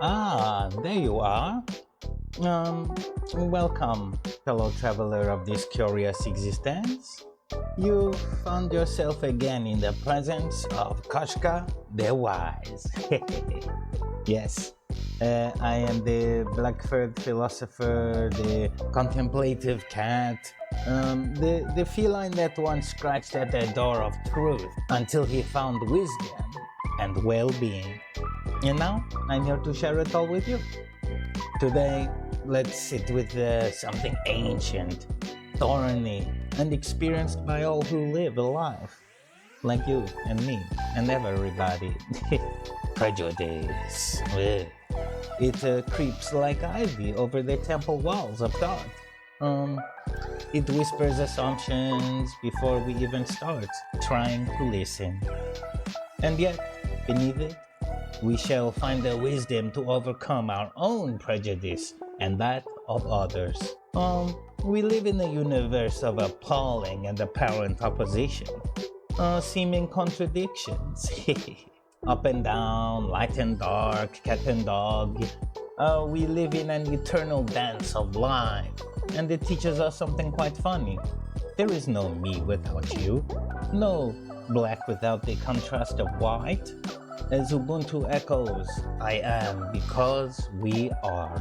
Ah, there you are. Welcome, fellow traveler of this curious existence. You found yourself again in the presence of Kashka the Wise. Yes, I am the black-furred philosopher, the contemplative cat, the feline that once scratched at the door of truth until he found wisdom and well-being. And now I'm here to share it all with you. Today, let's sit with something ancient, thorny, and experienced by all who live a life, like you and me and everybody. Prejudice. Ugh. It creeps like ivy over the temple walls of thought. It whispers assumptions before we even start trying to listen. And yet, beneath it, we shall find the wisdom to overcome our own prejudice and that of others. We live in a universe of appalling and apparent opposition, seeming contradictions. Up and down, light and dark, cat and dog. We live in an eternal dance of life, and it teaches us something quite funny. There is no me without you, no black without the contrast of white. As Ubuntu echoes, I am because we are.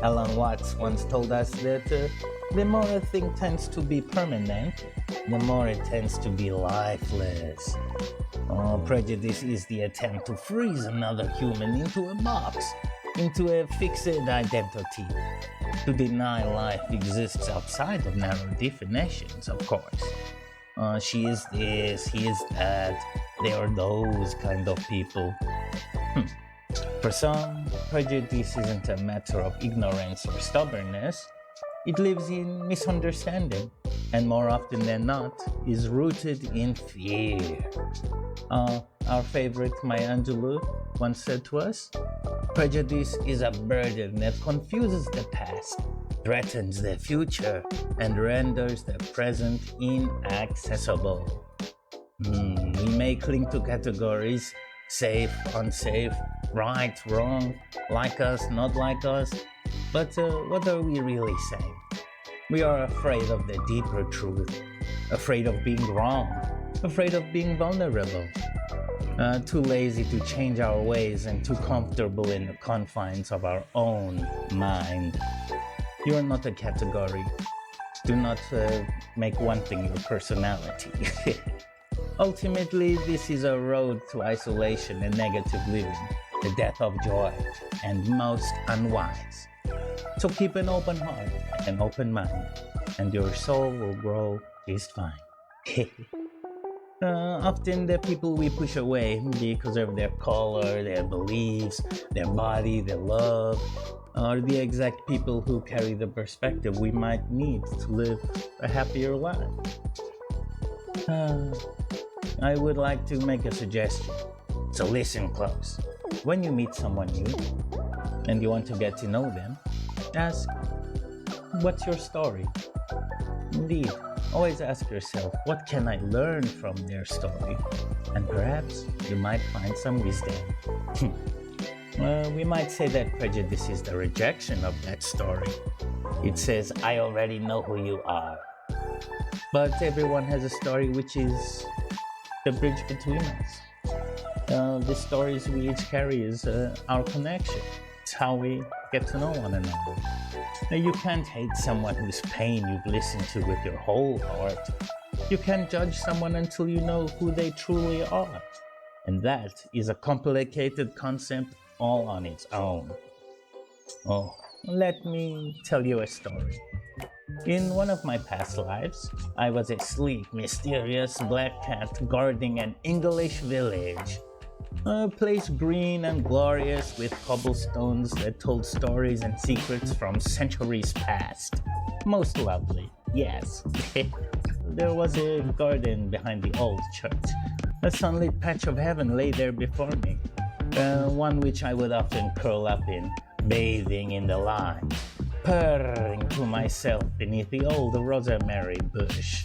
Alan Watts once told us that the more a thing tends to be permanent, the more it tends to be lifeless. Prejudice is the attempt to freeze another human into a box, into a fixed identity. To deny life exists outside of narrow definitions, of course. She is this, he is that, they are those kind of people. For some, prejudice isn't a matter of ignorance or stubbornness. It lives in misunderstanding, and more often than not, is rooted in fear. Our favorite Maya Angelou once said to us, prejudice is a burden that confuses the past, threatens the future, and renders the present inaccessible. We may cling to categories, safe, unsafe, right, wrong, like us, not like us, but what are we really saying? We are afraid of the deeper truth, afraid of being wrong, afraid of being vulnerable, too lazy to change our ways and too comfortable in the confines of our own mind. You are not a category. Do not make one thing your personality. Ultimately, this is a road to isolation and negative living, the death of joy, and most unwise. So keep an open heart and an open mind, and your soul will grow just fine. Often the people we push away because of their color, their beliefs, their body, their love, are the exact people who carry the perspective we might need to live a happier life. I would like to make a suggestion, so listen close. When you meet someone new and you want to get to know them, ask, what's your story? Indeed, always ask yourself, what can I learn from their story? And perhaps you might find some wisdom. We might say that prejudice is the rejection of that story. It says, I already know who you are. But everyone has a story which is the bridge between us. The stories we each carry is our connection. It's how we get to know one another. Now, you can't hate someone whose pain you've listened to with your whole heart. You can't judge someone until you know who they truly are. And that is a complicated concept all on its own. Oh, let me tell you a story. In one of my past lives, I was a sleek, mysterious black cat guarding an English village. A place green and glorious with cobblestones that told stories and secrets from centuries past. Most lovely, yes. There was a garden behind the old church. A sunlit patch of heaven lay there before me, one which I would often curl up in, bathing in the light, purring to myself beneath the old rosemary bush.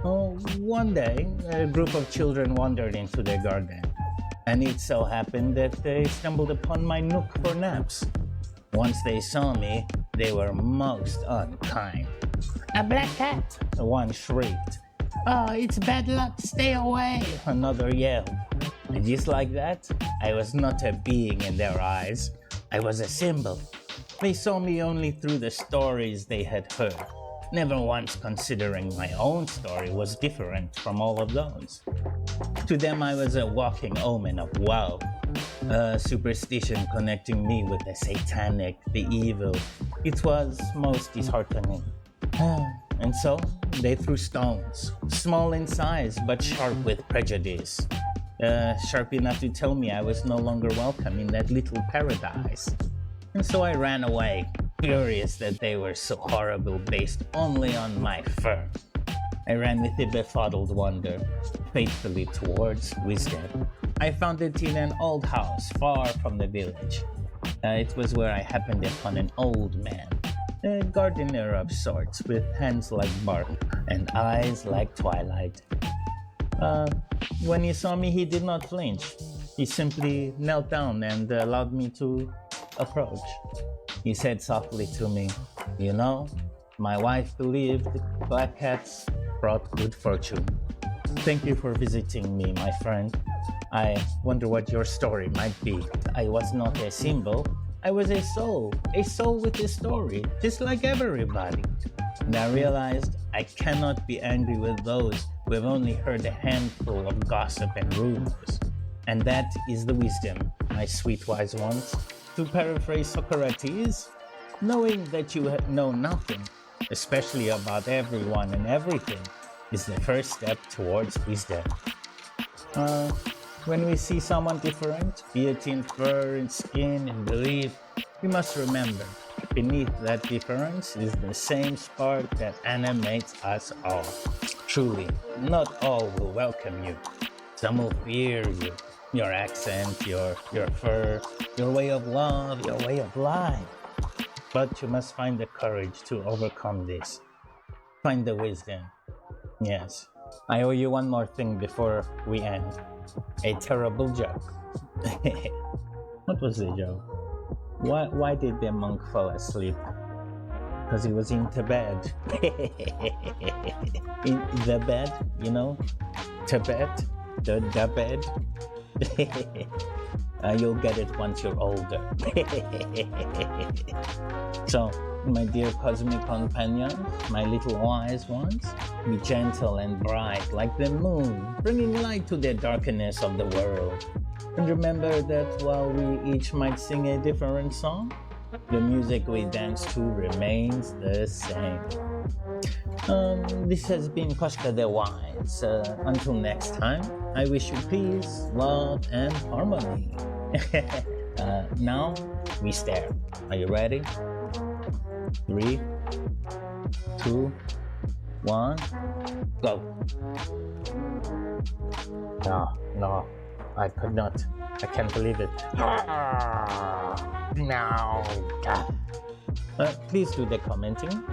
One day, a group of children wandered into the garden. And it so happened that they stumbled upon my nook for naps. Once they saw me, they were most unkind. "A black cat!" one shrieked. "Oh, it's bad luck, stay away!" another yelled. And just like that, I was not a being in their eyes. I was a symbol. They saw me only through the stories they had heard, never once considering my own story was different from all of those. To them, I was a walking omen of woe, a superstition connecting me with the satanic, the evil. It was most disheartening. And so, they threw stones, small in size but sharp with prejudice. Sharp enough to tell me I was no longer welcome in that little paradise. And so I ran away, furious that they were so horrible based only on my fur. I ran with a befuddled wonder, faithfully towards wisdom. I found it in an old house far from the village. It was where I happened upon an old man, a gardener of sorts, with hands like bark and eyes like twilight. When he saw me, he did not flinch. He simply knelt down and allowed me to approach. He said softly to me, "You know, my wife believed black cats brought good fortune. Thank you for visiting me, my friend. I wonder what your story might be." I was not a symbol. I was a soul with a story, just like everybody. And I realized I cannot be angry with those who have only heard a handful of gossip and rumors. And that is the wisdom, my sweet wise ones. To paraphrase Socrates, knowing that you know nothing, especially about everyone and everything, is the first step towards wisdom. When we see someone different, be it in fur, in skin, in belief, we must remember, beneath that difference is the same spark that animates us all. Truly, not all will welcome you. Some will fear you, your accent, your fur, your way of love, your way of life. But you must find the courage to overcome this. Find the wisdom. Yes. I owe you one more thing before we end. A terrible joke. What was the joke? Why did the monk fall asleep? Because he was into bed. In the bed, you know? Tibet, the bed. You'll get it once you're older. So, my dear cosmic companions, my little wise ones, be gentle and bright like the moon, bringing light to the darkness of the world. And remember that while we each might sing a different song, the music we dance to remains the same. This has been Koshka the Wise. Until next time, I wish you peace, love, and harmony. Now, we stare. Are you ready? 3, 2, 1, go. No, I could not. I can't believe it. No. Please do the commenting.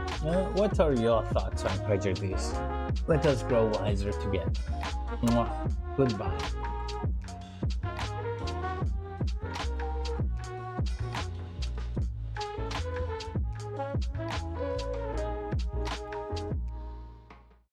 What are your thoughts on prejudice? Let us grow wiser together. Goodbye.